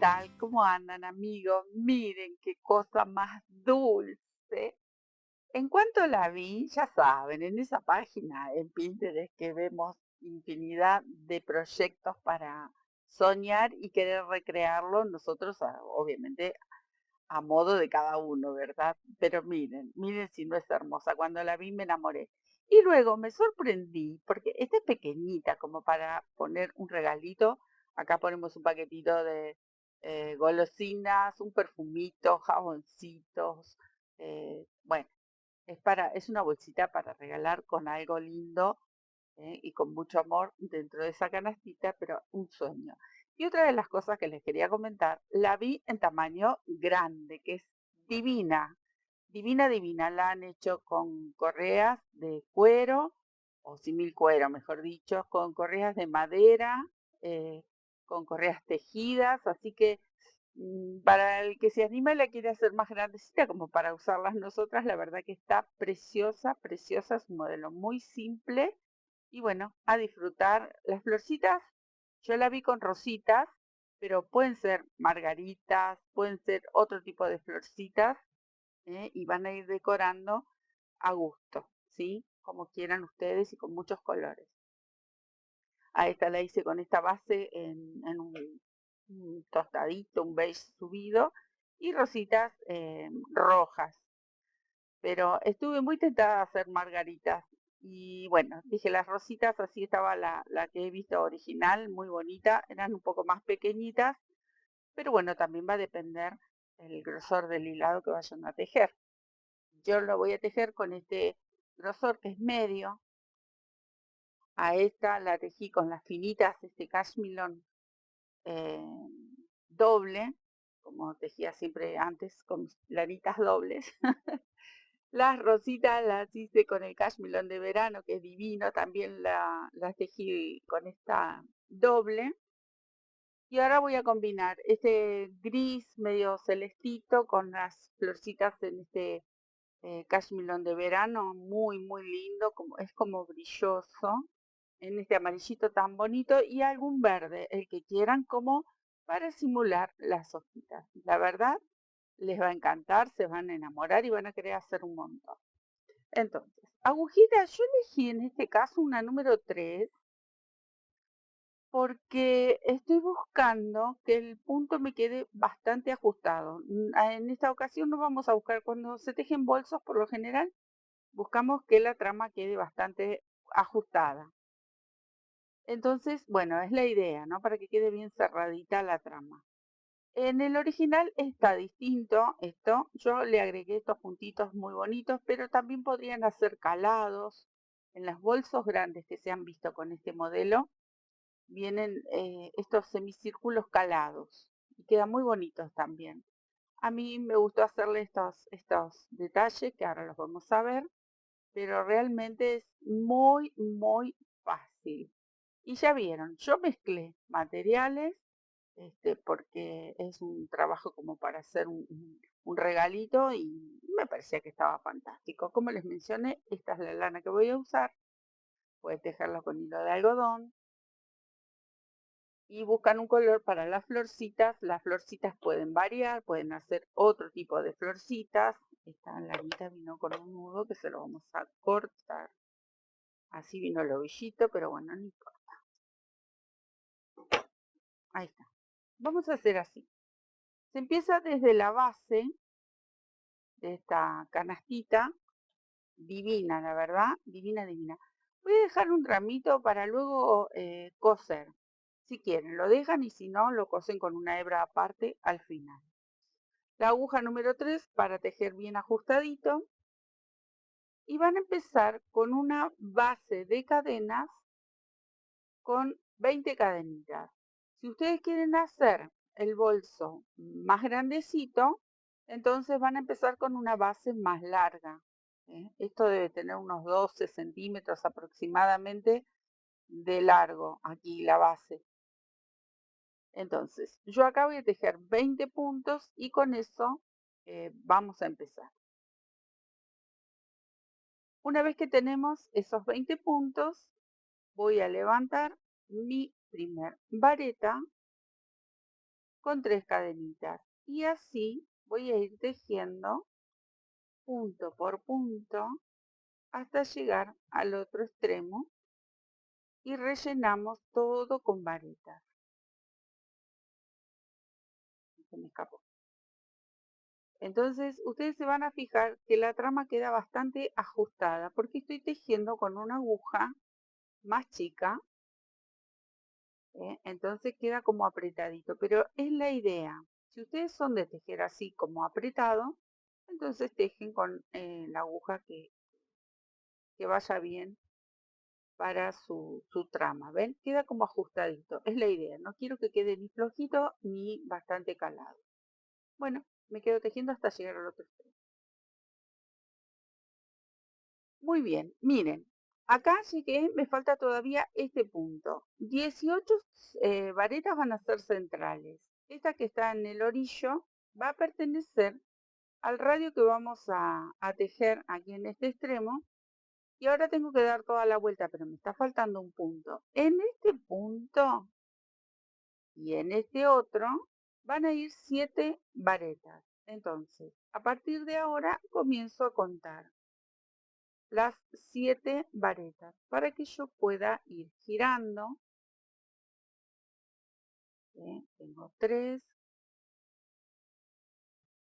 tal? ¿Cómo andan, amigos? Miren qué cosa más dulce. En cuanto la vi, ya saben, en esa página en Pinterest que vemos infinidad de proyectos para soñar y querer recrearlo, nosotros obviamente a modo de cada uno, ¿verdad? Pero miren, miren si no es hermosa. Cuando la vi me enamoré. Y luego me sorprendí porque esta es pequeñita como para poner un regalito. Acá ponemos un paquetito de golosinas, un perfumito, jaboncitos. Bueno, es una bolsita para regalar con algo lindo y con mucho amor dentro de esa canastita, pero un sueño. Y otra de las cosas que les quería comentar, la vi en tamaño grande, que es divina, divina, divina. La han hecho con correas de cuero, o simil cuero, mejor dicho, con correas de madera, eh, con correas tejidas, así que para el que se anima y la quiere hacer más grandecita, como para usarlas nosotras, la verdad que está preciosa, preciosa, es un modelo muy simple y bueno, a disfrutar. Las florcitas, yo la vi con rositas, pero pueden ser margaritas, pueden ser otro tipo de florcitas, y van a ir decorando a gusto, ¿sí? Como quieran ustedes y con muchos colores. A esta la hice con esta base en un tostadito, un beige subido y rositas rojas. Pero estuve muy tentada a hacer margaritas. Y bueno, dije las rositas, así estaba la que he visto original, muy bonita. Eran un poco más pequeñitas, pero bueno, también va a depender el grosor del hilado que vayan a tejer. Yo lo voy a tejer con este grosor que es medio. A esta la tejí con las finitas, este cashmilón eh, doble, como tejía siempre antes con mis lanitas dobles. Las rositas las hice con el cashmilón de verano, que es divino, también las tejí con esta doble. Y ahora voy a combinar este gris medio celestito con las florcitas en este cashmilón de verano, muy, muy lindo, es como brilloso, en este amarillito tan bonito y algún verde, el que quieran, como para simular las hojitas. La verdad, les va a encantar, se van a enamorar y van a querer hacer un montón. Entonces, agujita, yo elegí en este caso una número 3 porque estoy buscando que el punto me quede bastante ajustado. En esta ocasión no vamos a buscar, cuando se tejen bolsos por lo general, buscamos que la trama quede bastante ajustada. Entonces, bueno, es la idea, ¿no? Para que quede bien cerradita la trama. En el original está distinto esto. Yo le agregué estos puntitos muy bonitos, pero también podrían hacer calados. En los bolsos grandes que se han visto con este modelo, vienen estos semicírculos calados y quedan muy bonitos también. A mí me gustó hacerle estos detalles que ahora los vamos a ver, pero realmente es muy, muy fácil. Y ya vieron, yo mezclé materiales porque es un trabajo como para hacer un regalito y me parecía que estaba fantástico. Como les mencioné, esta es la lana que voy a usar. Puedes tejerlo con hilo de algodón y buscan un color para las florcitas. Las florcitas pueden variar, pueden hacer otro tipo de florcitas. Esta lanita vino con un nudo que se lo vamos a cortar. Así vino el ovillito, pero bueno, no importa. Ahí está. Vamos a hacer así. Se empieza desde la base de esta canastita, divina, la verdad, divina, divina. Voy a dejar un ramito para luego coser. Si quieren, lo dejan y si no, lo cosen con una hebra aparte al final. La aguja número 3 para tejer bien ajustadito. Y van a empezar con una base de cadenas con 20 cadenitas. Si ustedes quieren hacer el bolso más grandecito, entonces van a empezar con una base más larga. Esto debe tener unos 12 centímetros aproximadamente de largo, aquí la base. Entonces, yo acá voy a tejer 20 puntos y con eso vamos a empezar. Una vez que tenemos esos 20 puntos, voy a levantar mi primer vareta con 3 cadenitas. Y así voy a ir tejiendo punto por punto hasta llegar al otro extremo y rellenamos todo con varetas. Se me escapó. Entonces ustedes se van a fijar que la trama queda bastante ajustada porque estoy tejiendo con una aguja más chica, entonces queda como apretadito, pero es la idea. Si ustedes son de tejer así como apretado, entonces tejen con la aguja que vaya bien para su trama. ¿Ven? Queda como ajustadito, es la idea. No quiero que quede ni flojito ni bastante calado. Bueno, me quedo tejiendo hasta llegar al otro extremo. Muy bien, miren, acá llegué, me falta todavía este punto. 18 varetas van a ser centrales. Esta que está en el orillo va a pertenecer al radio que vamos a tejer aquí en este extremo. Y ahora tengo que dar toda la vuelta, pero me está faltando un punto. En este punto y en este otro van a ir 7 varetas. Entonces, a partir de ahora comienzo a contar las 7 varetas para que yo pueda ir girando. Tengo 3,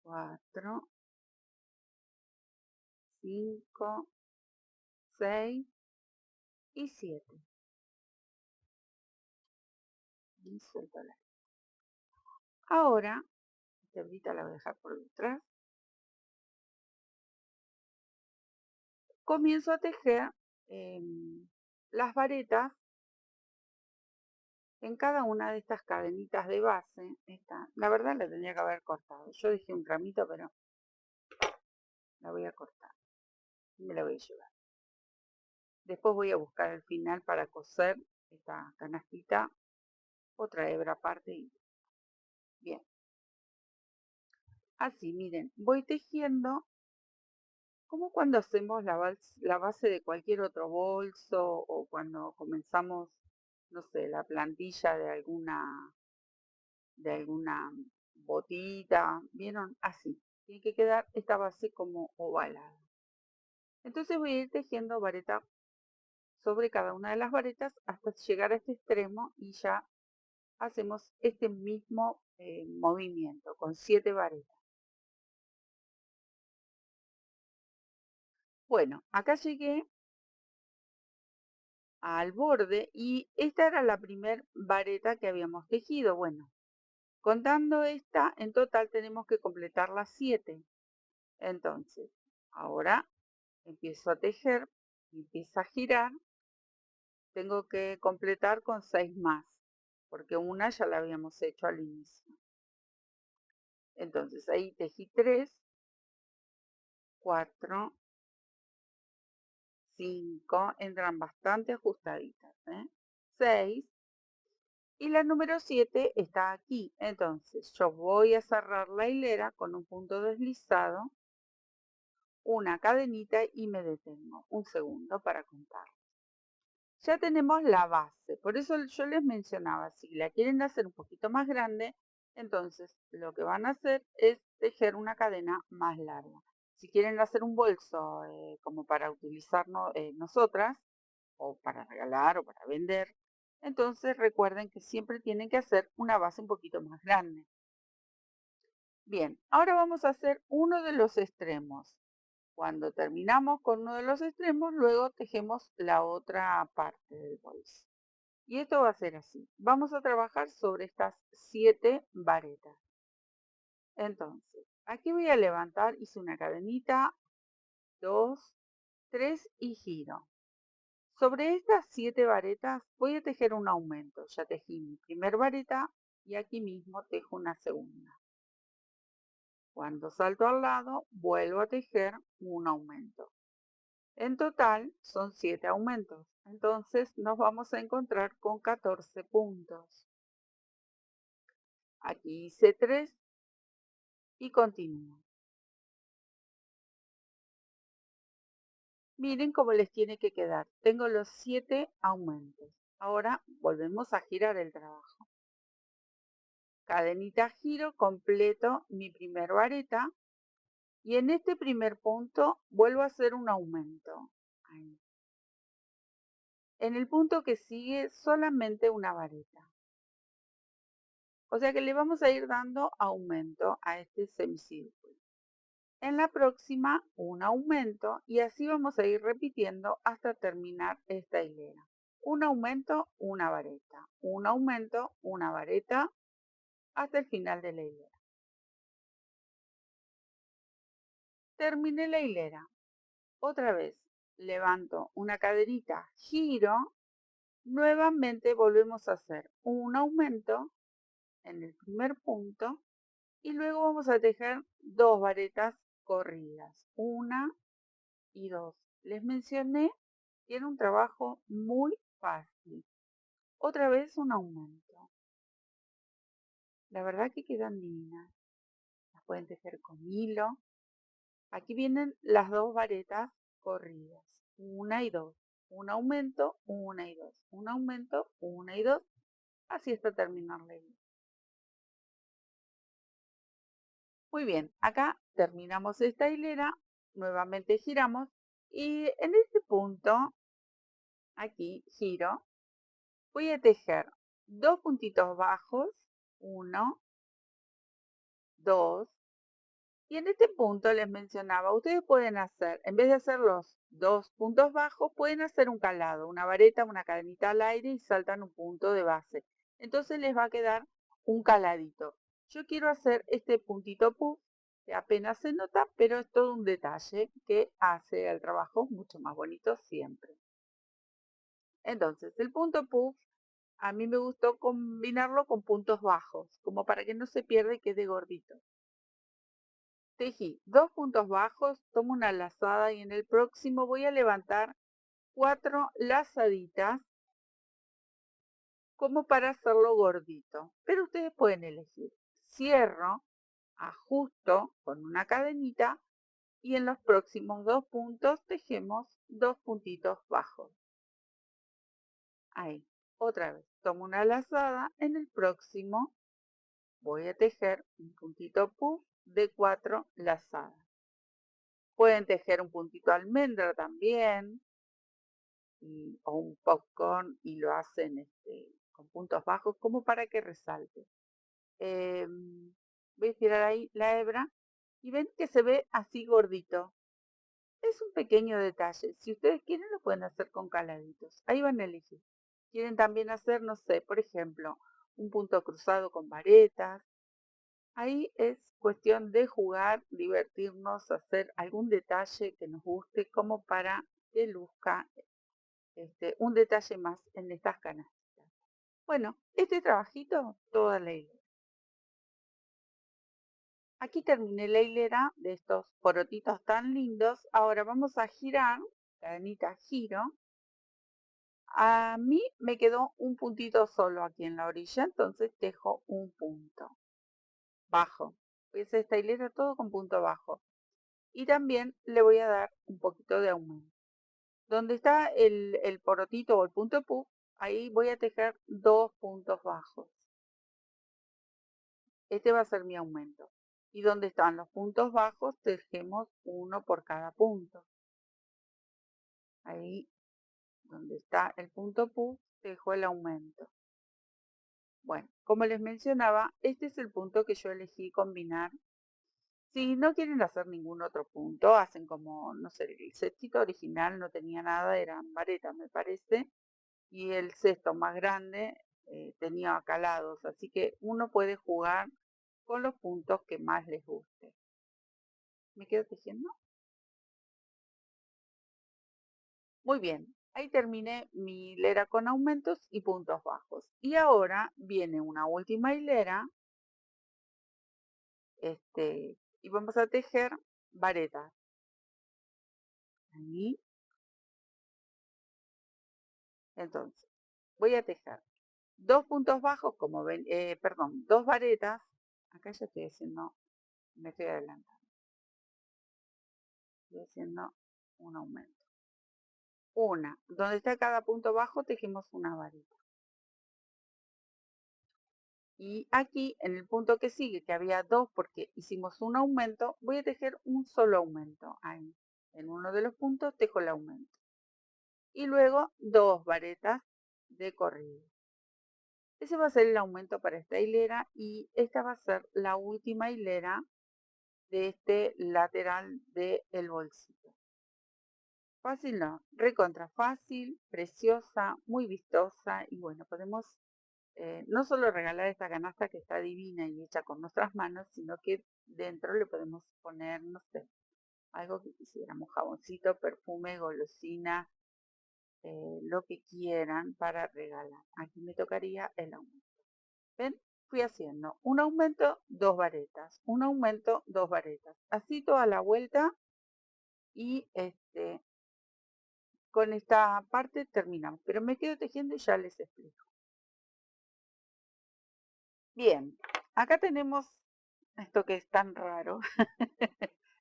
4, 5, 6 y 7. Y suelto la. Ahora, esta hebrita la voy a dejar por detrás. Comienzo a tejer las varetas en cada una de estas cadenitas de base. La verdad la tendría que haber cortado. Yo dejé un ramito, pero la voy a cortar. Y me la voy a llevar. Después voy a buscar el final para coser esta canastita. Otra hebra aparte y bien. Así, miren, voy tejiendo como cuando hacemos la base de cualquier otro bolso o cuando comenzamos, no sé, la plantilla de alguna botita, ¿vieron? Así, tiene que quedar esta base como ovalada. Entonces voy a ir tejiendo vareta sobre cada una de las varetas hasta llegar a este extremo y ya hacemos este mismo movimiento con 7 varetas. Bueno, acá llegué al borde y esta era la primer vareta que habíamos tejido. Bueno, contando esta, en total tenemos que completar las 7. Entonces, ahora empiezo a tejer, empiezo a girar, tengo que completar con 6 más, porque una ya la habíamos hecho al inicio. Entonces ahí tejí 3, 4, 5, entran bastante ajustaditas, 6, y la número 7 está aquí. Entonces yo voy a cerrar la hilera con un punto deslizado, una cadenita y me detengo un segundo para contar. Ya tenemos la base, por eso yo les mencionaba, si la quieren hacer un poquito más grande, entonces lo que van a hacer es tejer una cadena más larga. Si quieren hacer un bolso como para utilizar nosotras, o para regalar o para vender, entonces recuerden que siempre tienen que hacer una base un poquito más grande. Bien, ahora vamos a hacer uno de los extremos. Cuando terminamos con uno de los extremos, luego tejemos la otra parte del bolso. Y esto va a ser así. Vamos a trabajar sobre estas 7 varetas. Entonces, aquí voy a levantar, hice una cadenita, 2, 3 y giro. Sobre estas 7 varetas voy a tejer un aumento. Ya tejí mi primer vareta y aquí mismo tejo una segunda. Cuando salto al lado, vuelvo a tejer un aumento. En total son 7 aumentos, entonces nos vamos a encontrar con 14 puntos. Aquí hice 3 y continúo. Miren cómo les tiene que quedar. Tengo los 7 aumentos. Ahora volvemos a girar el trabajo. cadenita giro, completo mi primer vareta y en este primer punto vuelvo a hacer un aumento. Ahí. En el punto que sigue solamente una vareta. O sea que le vamos a ir dando aumento a este semicírculo. En la próxima un aumento y así vamos a ir repitiendo hasta terminar esta hilera. Un aumento, una vareta, un aumento, una vareta hasta el final de la hilera. Terminé la hilera. Otra vez levanto una cadenita, giro, nuevamente volvemos a hacer un aumento en el primer punto y luego vamos a tejer dos varetas corridas, una y dos. Les mencioné que era un trabajo muy fácil. Otra vez un aumento. La verdad que quedan divinas. Las pueden tejer con hilo. Aquí vienen las dos varetas corridas, una y dos. Un aumento, una y dos. Un aumento, una y dos. Así hasta terminar la hilera. Muy bien, acá terminamos esta hilera, nuevamente giramos y en este punto, aquí giro, voy a tejer dos puntitos bajos, uno, dos, y en este punto les mencionaba, ustedes pueden hacer, en vez de hacer los dos puntos bajos, pueden hacer un calado, una vareta, una cadenita al aire y saltan un punto de base. Entonces les va a quedar un caladito. Yo quiero hacer este puntito puff, que apenas se nota, pero es todo un detalle que hace el trabajo mucho más bonito siempre. Entonces, el punto puff, a mí me gustó combinarlo con puntos bajos, como para que no se pierda y quede gordito. Tejí dos puntos bajos, tomo una lazada y en el próximo voy a levantar 4 lazaditas como para hacerlo gordito. Pero ustedes pueden elegir. Cierro, ajusto con una cadenita y en los próximos dos puntos tejemos dos puntitos bajos. Ahí, otra vez, tomo una lazada, en el próximo voy a tejer un puntito puff de 4 lazadas. Pueden tejer un puntito almendra también, o un popcorn y lo hacen con puntos bajos como para que resalte. Voy a estirar ahí la hebra y ven que se ve así gordito. Es un pequeño detalle. Si ustedes quieren lo pueden hacer con caladitos. Ahí van a elegir. Quieren también hacer, no sé, por ejemplo, un punto cruzado con varetas. Ahí es cuestión de jugar, divertirnos, hacer algún detalle que nos guste como para que luzca un detalle más en estas canastitas. Bueno, este trabajito, toda la hilera. Aquí terminé la hilera de estos porotitos tan lindos. Ahora vamos a girar, cadenita giro. A mí me quedó un puntito solo aquí en la orilla, entonces tejo un punto bajo. Voy a hacer esta hilera todo con punto bajo. Y también le voy a dar un poquito de aumento. Donde está el porotito o el punto puff, ahí voy a tejer dos puntos bajos. Este va a ser mi aumento. Y donde están los puntos bajos, tejemos uno por cada punto. Ahí donde está el punto puff, tejo el aumento. Bueno, como les mencionaba, este es el punto que yo elegí combinar. Si no quieren hacer ningún otro punto, hacen como, no sé, el cestito original no tenía nada, eran varetas me parece, y el cesto más grande tenía calados, así que uno puede jugar con los puntos que más les guste. ¿Me quedo tejiendo? Muy bien, ahí terminé mi hilera con aumentos y puntos bajos. Y ahora viene una última hilera, y vamos a tejer varetas. Ahí, entonces, voy a tejer dos puntos bajos, como ven, perdón, dos varetas. Acá ya estoy haciendo, me estoy adelantando. Estoy haciendo un aumento. Una, donde está cada punto bajo, tejemos una vareta. Y aquí en el punto que sigue, que había dos porque hicimos un aumento, voy a tejer un solo aumento ahí. En uno de los puntos tejo el aumento. Y luego dos varetas de corrido. Ese va a ser el aumento para esta hilera y esta va a ser la última hilera de este lateral del bolsito. Fácil no, recontra fácil, preciosa, muy vistosa y bueno, podemos no solo regalar esta canasta que está divina y hecha con nuestras manos, sino que dentro le podemos poner, no sé, algo que quisiéramos, jaboncito, perfume, golosina, lo que quieran para regalar. Aquí me tocaría el aumento. ¿Ven? Fui haciendo un aumento, dos varetas, un aumento, dos varetas. Así toda la vuelta y con esta parte terminamos. Pero me quedo tejiendo y ya les explico. Bien, acá tenemos esto que es tan raro.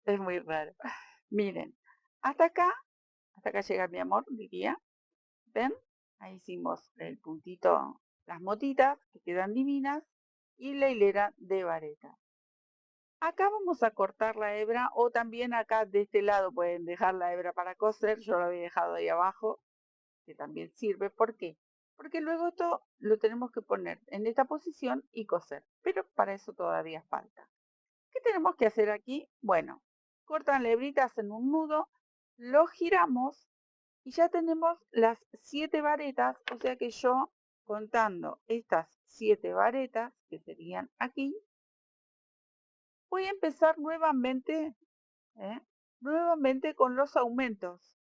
Es muy raro. Miren, hasta acá llega mi amor, diría. ¿Ven? Ahí hicimos el puntito, las motitas que quedan divinas y la hilera de vareta. Acá vamos a cortar la hebra o también acá de este lado pueden dejar la hebra para coser. Yo lo había dejado ahí abajo, que también sirve. ¿Por qué? Porque luego esto lo tenemos que poner en esta posición y coser. Pero para eso todavía falta. ¿Qué tenemos que hacer aquí? Bueno, cortan la hebrita, hacen un nudo, lo giramos y ya tenemos las 7 varetas. O sea que yo contando estas 7 varetas que serían aquí, voy a empezar ¿eh? nuevamente con los aumentos.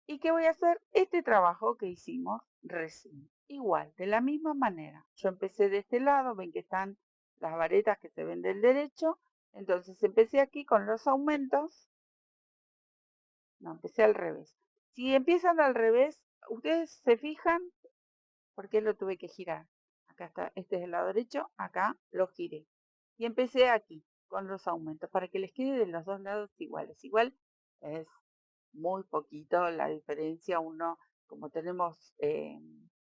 ¿Y qué voy a hacer? Este trabajo que hicimos recién. Igual, de la misma manera. Yo empecé de este lado, ven que están las varetas que se ven del derecho. Entonces empecé aquí con los aumentos. No, empecé al revés. Si empiezan al revés, ustedes se fijan por qué lo tuve que girar. Acá está, este es el lado derecho, acá lo giré. Y empecé aquí con los aumentos para que les quede de los dos lados iguales. Igual es muy poquito la diferencia. Uno, como tenemos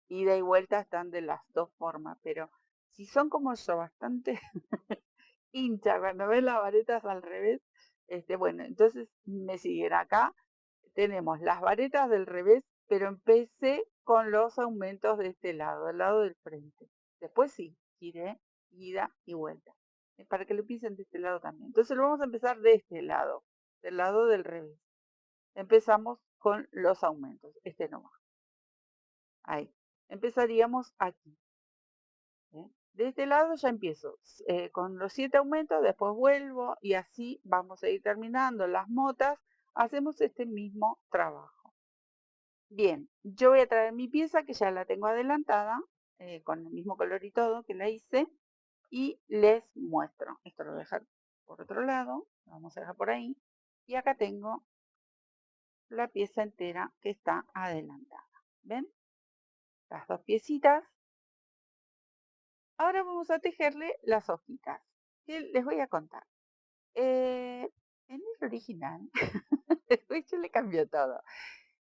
ida y vuelta, están de las dos formas. Pero si son como yo, bastante hincha cuando ven las varetas al revés, bueno, entonces me siguen acá. Tenemos las varetas del revés, pero empecé con los aumentos de este lado, del lado del frente. Después sí, giré, ida y vuelta. Para que lo piensen de este lado también. Entonces lo vamos a empezar de este lado, del lado del revés. Empezamos con los aumentos. Este no va. Ahí. Empezaríamos aquí. De este lado ya empiezo con los 7 aumentos, después vuelvo y así vamos a ir terminando las motas. Hacemos este mismo trabajo. Bien, yo voy a traer mi pieza que ya la tengo adelantada, con el mismo color y todo que la hice, y les muestro. Esto lo voy a dejar por otro lado, lo vamos a dejar por ahí. Y acá tengo la pieza entera que está adelantada. ¿Ven? Las dos piecitas. Ahora vamos a tejerle las hojitas, que les voy a contar. En el original, después yo le cambió todo.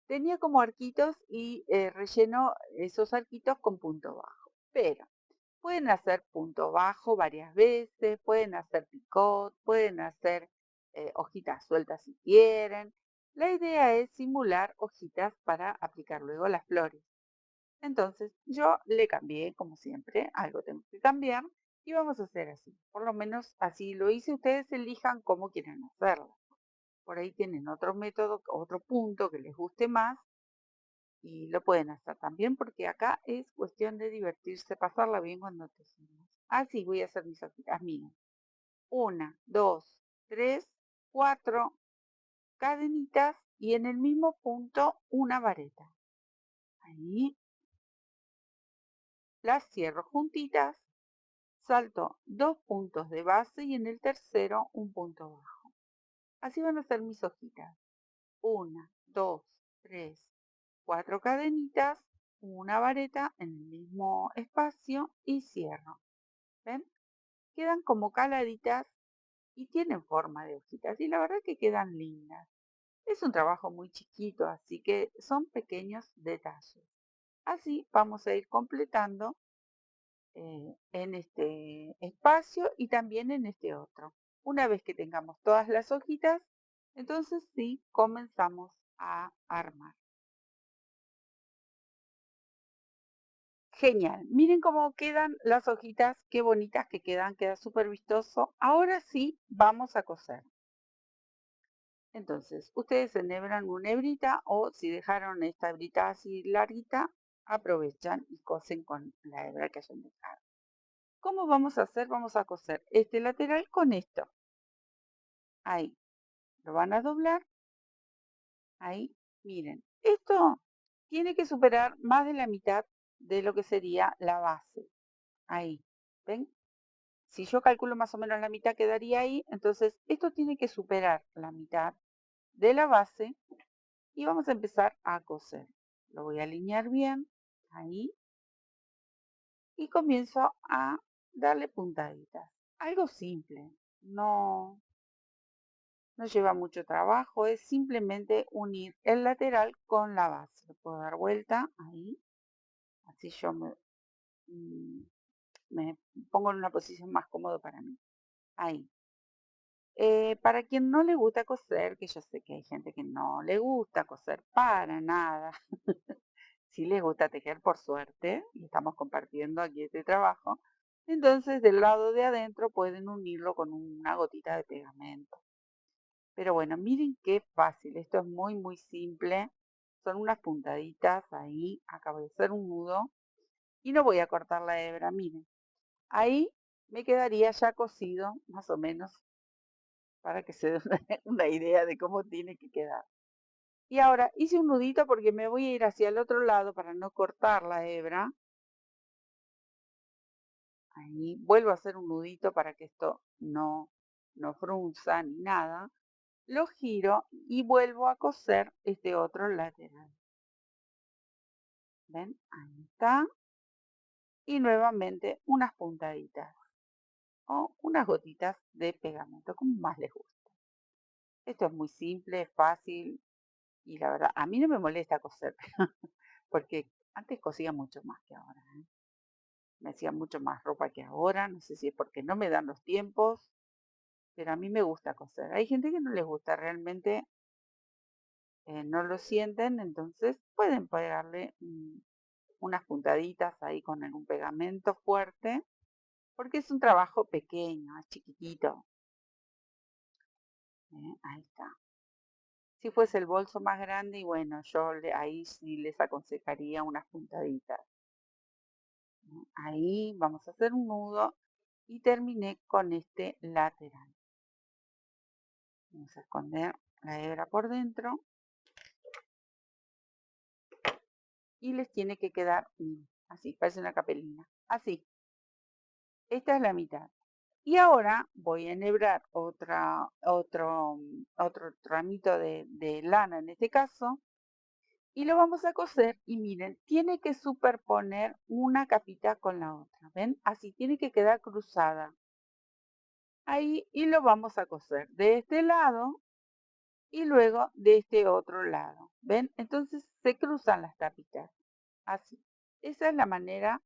Tenía como arquitos y relleno esos arquitos con punto bajo. Pero pueden hacer punto bajo varias veces, pueden hacer picot, pueden hacer hojitas sueltas si quieren. La idea es simular hojitas para aplicar luego las flores. Entonces yo le cambié, como siempre, algo tengo que cambiar y vamos a hacer así. Por lo menos así lo hice, ustedes elijan cómo quieren hacerlo. Por ahí tienen otro método, otro punto que les guste más y lo pueden hacer también porque acá es cuestión de divertirse, pasarla bien cuando te sientas. Así voy a hacer mis hojitas mías. Una, dos, tres, cuatro cadenitas y en el mismo punto una vareta. Ahí las cierro juntitas, salto 2 puntos de base y en el tercero un punto bajo. Así van a ser mis hojitas. 1, 2, 3, 4 cadenitas, una vareta en el mismo espacio y cierro. ¿Ven? Quedan como caladitas y tienen forma de hojitas y la verdad que quedan lindas. Es un trabajo muy chiquito, así que son pequeños detalles. Así vamos a ir completando en este espacio y también en este otro. Una vez que tengamos todas las hojitas, entonces sí, comenzamos a armar. Genial. Miren cómo quedan las hojitas, qué bonitas que quedan, queda súper vistoso. Ahora sí, vamos a coser. Entonces, ustedes enhebran una hebrita o si dejaron esta hebrita así larguita, aprovechan y cosen con la hebra que hayan dejado. ¿Cómo vamos a hacer? Vamos a coser este lateral con esto. Ahí. Lo van a doblar. Ahí. Miren. Esto tiene que superar más de la mitad de lo que sería la base. Ahí. ¿Ven? Si yo calculo más o menos la mitad quedaría ahí, entonces esto tiene que superar la mitad de la base y vamos a empezar a coser. Lo voy a alinear bien, ahí, y comienzo a darle puntaditas. Algo simple, no lleva mucho trabajo, es simplemente unir el lateral con la base. Le puedo dar vuelta, ahí, así yo me pongo en una posición más cómoda para mí. Ahí. Para quien no le gusta coser, que yo sé que hay gente que no le gusta coser para nada, si les gusta tejer por suerte, y estamos compartiendo aquí este trabajo, entonces del lado de adentro pueden unirlo con una gotita de pegamento. Pero bueno, miren qué fácil, esto es muy muy simple, son unas puntaditas ahí, acabo de hacer un nudo y no voy a cortar la hebra, miren, ahí me quedaría ya cosido más o menos para que se den una idea de cómo tiene que quedar. Y ahora hice un nudito porque me voy a ir hacia el otro lado para no cortar la hebra. Ahí vuelvo a hacer un nudito para que esto no frunza ni nada. Lo giro y vuelvo a coser este otro lateral. ¿Ven? Ahí está. Y nuevamente unas puntaditas o unas gotitas de pegamento, como más les guste. Esto es muy simple, fácil y la verdad, a mí no me molesta coser, porque antes cosía mucho más que ahora, ¿eh? Me hacía mucho más ropa que ahora, no sé si es porque no me dan los tiempos, pero a mí me gusta coser. Hay gente que no les gusta realmente, no lo sienten, entonces pueden pegarle unas puntaditas ahí con algún pegamento fuerte, porque es un trabajo pequeño, es chiquitito. Ahí está. Si fuese el bolso más grande, y bueno, ahí sí les aconsejaría unas puntaditas. Ahí vamos a hacer un nudo y terminé con este lateral. Vamos a esconder la hebra por dentro y les tiene que quedar así, parece una capelina. Así, esta es la mitad. Y ahora voy a enhebrar otro tramito de lana en este caso y lo vamos a coser y miren, tiene que superponer una capita con la otra, ¿ven? Así tiene que quedar cruzada. Ahí y lo vamos a coser de este lado y luego de este otro lado, ¿ven? Entonces se cruzan las tapitas, así. Esa es la manera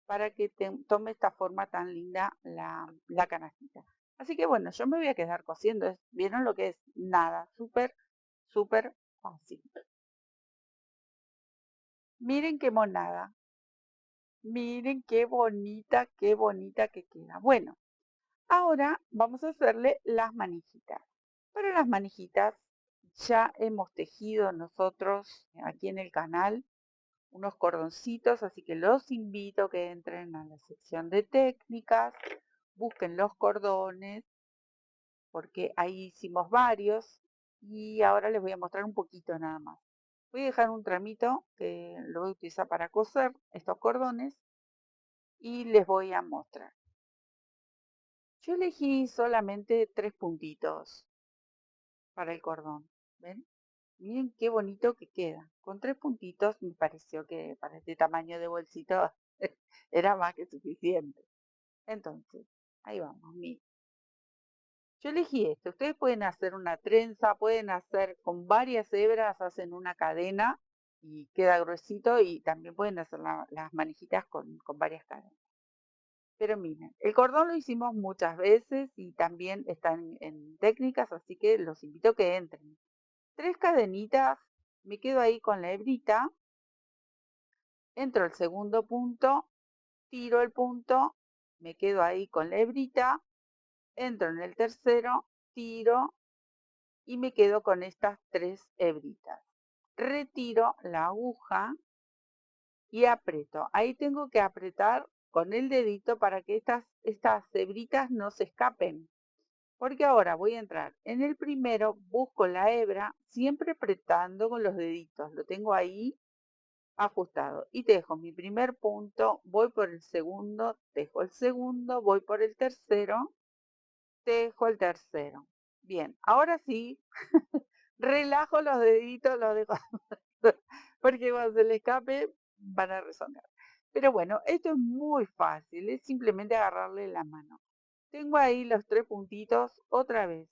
para que tome esta forma tan linda la canastita. Así que bueno, yo me voy a quedar cosiendo. ¿Vieron lo que es? Nada, súper, súper fácil. Miren qué monada. Miren qué bonita que queda. Bueno, ahora vamos a hacerle las manijitas. Para las manijitas ya hemos tejido nosotros aquí en el canal unos cordoncitos, así que los invito a que entren a la sección de técnicas, busquen los cordones, porque ahí hicimos varios y ahora les voy a mostrar un poquito nada más. Voy a dejar un tramito que lo voy a utilizar para coser estos cordones y les voy a mostrar. Yo elegí solamente 3 puntitos para el cordón, ¿ven? Miren qué bonito que queda. Con 3 puntitos me pareció que para este tamaño de bolsito era más que suficiente. Entonces, ahí vamos, miren. Yo elegí esto. Ustedes pueden hacer una trenza, pueden hacer con varias hebras, hacen una cadena y queda gruesito y también pueden hacer las manijitas con varias cadenas. Pero miren, el cordón lo hicimos muchas veces y también está en técnicas, así que los invito a que entren. 3 cadenitas, me quedo ahí con la hebrita, entro al segundo punto, tiro el punto, me quedo ahí con la hebrita, entro en el tercero, tiro y me quedo con estas 3 hebritas. Retiro la aguja y aprieto. Ahí tengo que apretar con el dedito para que estas hebritas no se escapen. Porque ahora voy a entrar en el primero, busco la hebra, siempre apretando con los deditos. Lo tengo ahí ajustado. Y dejo mi primer punto, voy por el segundo, dejo el segundo, voy por el tercero, dejo el tercero. Bien, ahora sí, relajo los deditos, los dejo, porque cuando se le escape van a resonar. Pero bueno, esto es muy fácil, es simplemente agarrarle la mano. Tengo ahí los 3 puntitos, otra vez.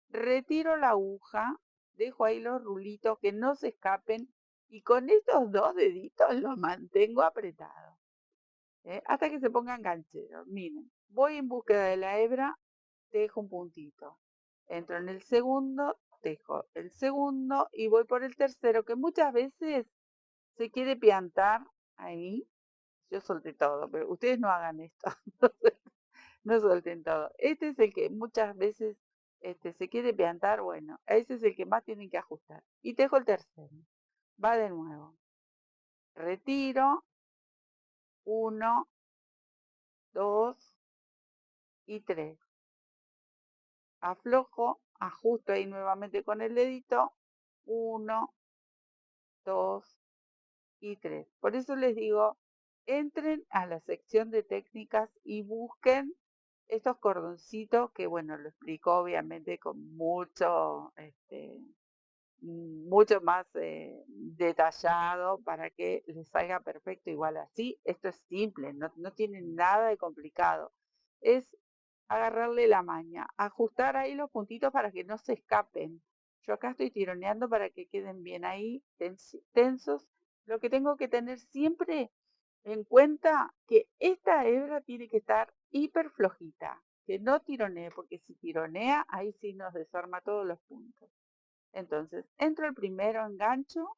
Retiro la aguja, dejo ahí los rulitos que no se escapen y con estos 2 deditos los mantengo apretados, hasta que se pongan gancheros. Miren, voy en búsqueda de la hebra, dejo un puntito. Entro en el segundo, dejo el segundo y voy por el tercero, que muchas veces se quiere piantar ahí. Yo solté todo, pero ustedes no hagan esto. No suelten todo. Este es el que muchas veces se quiere piantar, bueno, ese es el que más tienen que ajustar. Y dejo el tercero. Va de nuevo. Retiro, 1, 2 y 3. Aflojo, ajusto ahí nuevamente con el dedito, 1, 2 y 3. Por eso les digo, entren a la sección de técnicas y busquen estos cordoncitos que, bueno, lo explico obviamente con mucho más detallado para que les salga perfecto igual así. Esto es simple, no tiene nada de complicado. Es agarrarle la maña, ajustar ahí los puntitos para que no se escapen. Yo acá estoy tironeando para que queden bien ahí tensos. Lo que tengo que tener siempre en cuenta que esta hebra tiene que estar hiper flojita, que no tironee, porque si tironea, ahí sí nos desarma todos los puntos. Entonces, entro el primero, engancho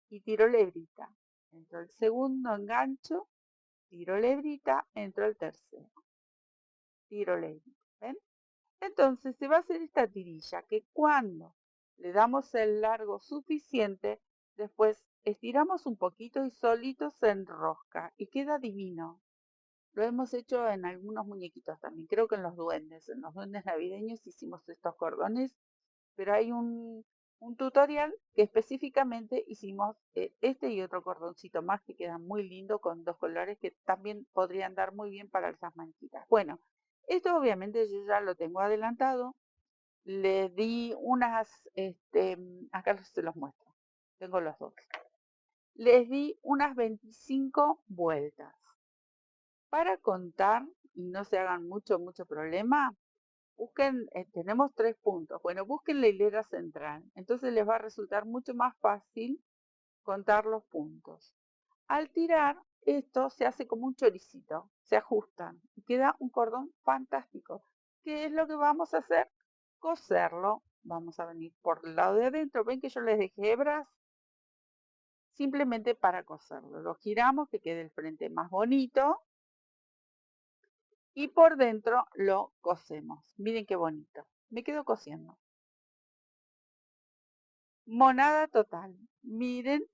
y tiro la hebrita. Entro el segundo, engancho, tiro la hebrita, entro el tercero, tiro la hebrita. ¿Ven? Entonces se va a hacer esta tirilla que cuando le damos el largo suficiente, después estiramos un poquito y solito se enrosca y queda divino. Lo hemos hecho en algunos muñequitos también, creo que en los duendes navideños hicimos estos cordones, pero hay un tutorial que específicamente hicimos este y otro cordoncito más que queda muy lindo con 2 colores que también podrían dar muy bien para esas manchitas. Bueno, esto obviamente yo ya lo tengo adelantado, le di unas, acá se los muestro, tengo los dos. Les di unas 25 vueltas. Para contar y no se hagan mucho problema, busquen, tenemos 3 puntos. Bueno, busquen la hilera central. Entonces les va a resultar mucho más fácil contar los puntos. Al tirar, esto se hace como un choricito, se ajustan y queda un cordón fantástico. ¿Qué es lo que vamos a hacer? Coserlo. Vamos a venir por el lado de adentro. Ven que yo les dejé hebras simplemente para coserlo. Lo giramos que quede el frente más bonito y por dentro lo cosemos. Miren qué bonito. Me quedo cosiendo. Monada total. Miren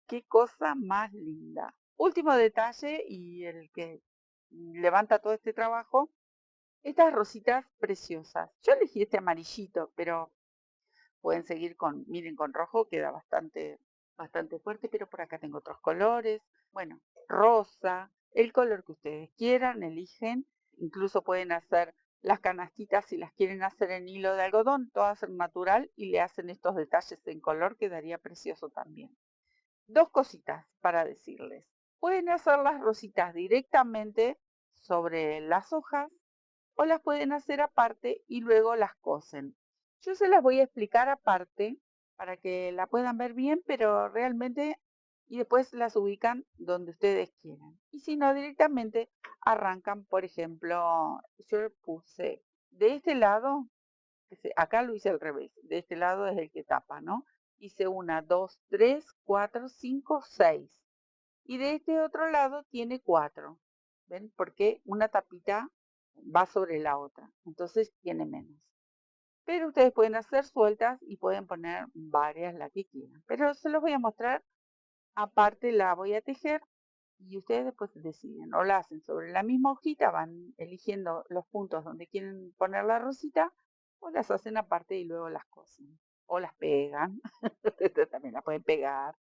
qué cosa más linda. Último detalle y el que levanta todo este trabajo. Estas rositas preciosas. Yo elegí este amarillito, pero pueden seguir con, miren, con rojo queda bastante fuerte, pero por acá tengo otros colores. Bueno, rosa, el color que ustedes quieran, eligen. Incluso pueden hacer las canastitas si las quieren hacer en hilo de algodón, todas en natural y le hacen estos detalles en color, quedaría precioso también. Dos cositas para decirles. Pueden hacer las rositas directamente sobre las hojas o las pueden hacer aparte y luego las cosen. Yo se las voy a explicar aparte para que la puedan ver bien, pero realmente y después las ubican donde ustedes quieran. Y si no, directamente arrancan, por ejemplo, yo puse de este lado, acá lo hice al revés, de este lado es el que tapa, ¿no? Hice una, dos, tres, cuatro, cinco, seis. Y de este otro lado tiene cuatro. ¿Ven? Porque una tapita va sobre la otra. Entonces tiene menos. Pero ustedes pueden hacer sueltas y pueden poner varias, las que quieran. Pero se los voy a mostrar. Aparte la voy a tejer y ustedes después deciden. O la hacen sobre la misma hojita, van eligiendo los puntos donde quieren poner la rosita. O las hacen aparte y luego las cosen. O las pegan. Ustedes también las pueden pegar.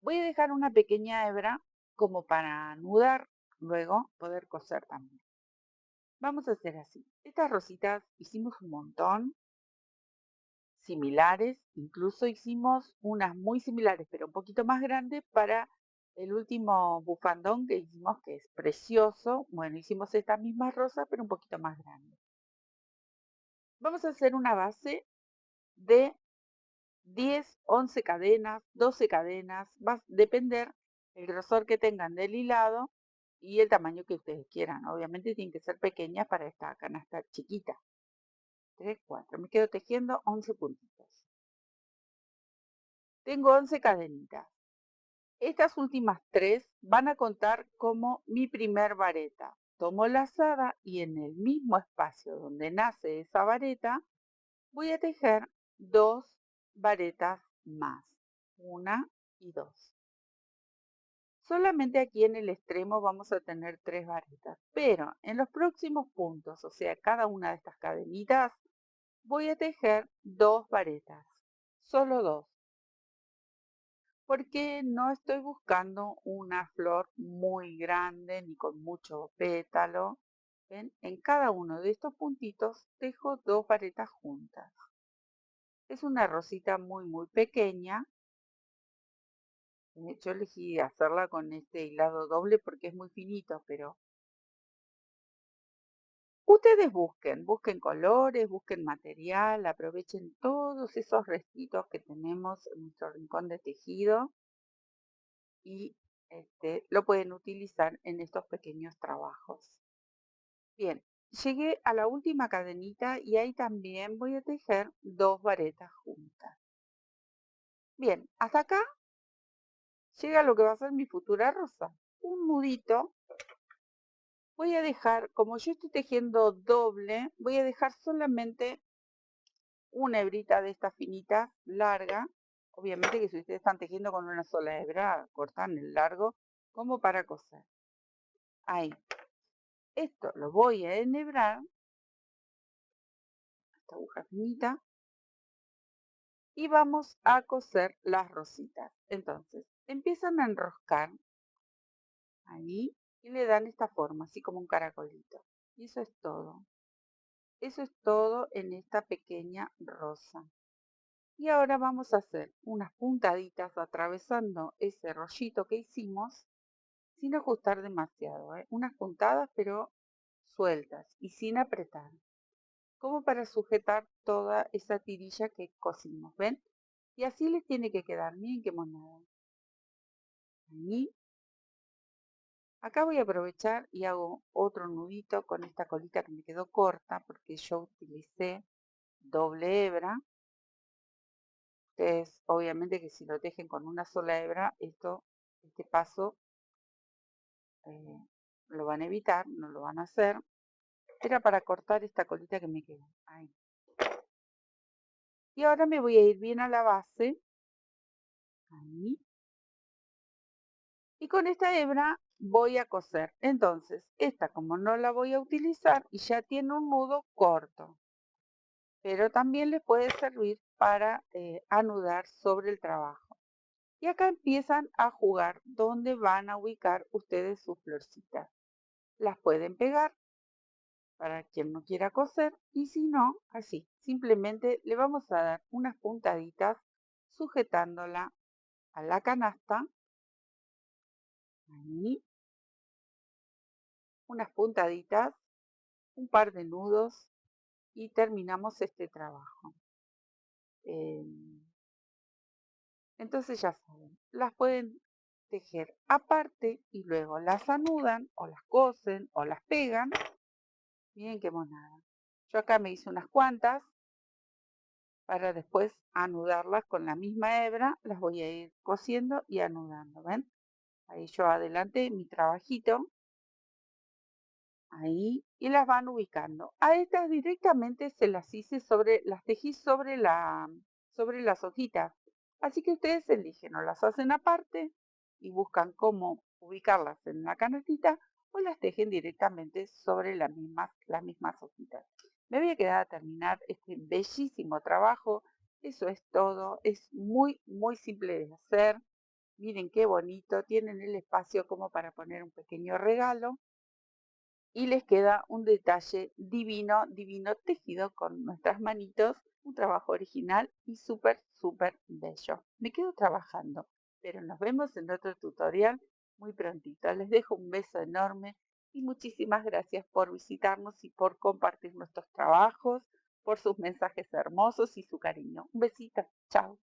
Voy a dejar una pequeña hebra como para anudar, luego poder coser también. Vamos a hacer así. Estas rositas hicimos un montón, similares, incluso hicimos unas muy similares, pero un poquito más grandes para el último bufandón que hicimos, que es precioso. Bueno, hicimos esta misma rosa, pero un poquito más grande. Vamos a hacer una base de 10, 11 cadenas, 12 cadenas, va a depender el grosor que tengan del hilado y el tamaño que ustedes quieran. Obviamente tienen que ser pequeñas para esta canasta chiquita. 3, 4, me quedo tejiendo 11 puntitos. Tengo 11 cadenitas. Estas últimas 3 van a contar como mi primer vareta. Tomo la lazada y en el mismo espacio donde nace esa vareta voy a tejer 2 varetas más. Una y 2. Solamente aquí en el extremo vamos a tener 3 varetas, pero en los próximos puntos, o sea, cada una de estas cadenitas, voy a tejer 2 varetas, solo 2, porque no estoy buscando una flor muy grande ni con mucho pétalo. ¿Ven? En cada uno de estos puntitos tejo 2 varetas juntas. Es una rosita muy pequeña. Yo elegí hacerla con este hilado doble porque es muy finito, pero ustedes busquen colores, busquen material, aprovechen todos esos restitos que tenemos en nuestro rincón de tejido y lo pueden utilizar en estos pequeños trabajos. Bien, llegué a la última cadenita y ahí también voy a tejer 2 varetas juntas. Bien, hasta acá llega lo que va a ser mi futura rosa. Un nudito. Voy a dejar, como yo estoy tejiendo doble, voy a dejar solamente una hebrita de esta finita, larga. Obviamente que si ustedes están tejiendo con una sola hebra, cortan el largo como para coser. Ahí. Esto lo voy a enhebrar, esta aguja finita, y vamos a coser las rositas. Entonces, empiezan a enroscar ahí y le dan esta forma, así como un caracolito. Y eso es todo. Eso es todo en esta pequeña rosa. Y ahora vamos a hacer unas puntaditas atravesando ese rollito que hicimos sin ajustar demasiado, ¿eh? Unas puntadas pero sueltas y sin apretar, como para sujetar toda esa tirilla que cosimos, ¿ven? Y así les tiene que quedar, miren qué monada. Ahí. Acá voy a aprovechar y hago otro nudito con esta colita que me quedó corta porque yo utilicé doble hebra. Ustedes obviamente que si lo tejen con una sola hebra, este paso lo van a evitar, no lo van a hacer. Era para cortar esta colita que me quedó. Ahí. Y ahora me voy a ir bien a la base. Ahí. Y con esta hebra voy a coser. Entonces, esta como no la voy a utilizar y ya tiene un nudo corto. Pero también les puede servir para anudar sobre el trabajo. Y acá empiezan a jugar dónde van a ubicar ustedes sus florcitas. Las pueden pegar para quien no quiera coser y si no, así. Simplemente le vamos a dar unas puntaditas sujetándola a la canasta. Ahí. Unas puntaditas, un par de nudos y terminamos este trabajo. Entonces ya saben, las pueden tejer aparte y luego las anudan o las cosen o las pegan. Miren qué monada. Yo acá me hice unas cuantas para después anudarlas con la misma hebra. Las voy a ir cosiendo y anudando, ¿ven? Ahí yo adelanté mi trabajito. Ahí, y las van ubicando. A estas directamente se las hice las tejí sobre las hojitas. Así que ustedes eligen, o las hacen aparte y buscan cómo ubicarlas en la canastita, o las tejen directamente sobre las mismas hojitas. Me voy a quedar a terminar este bellísimo trabajo. Eso es todo. Es muy, muy simple de hacer. Miren qué bonito. Tienen el espacio como para poner un pequeño regalo y les queda un detalle divino, divino tejido con nuestras manitos, un trabajo original y súper, súper bello. Me quedo trabajando, pero nos vemos en otro tutorial muy prontito. Les dejo un beso enorme y muchísimas gracias por visitarnos y por compartir nuestros trabajos, por sus mensajes hermosos y su cariño. Un besito, chao.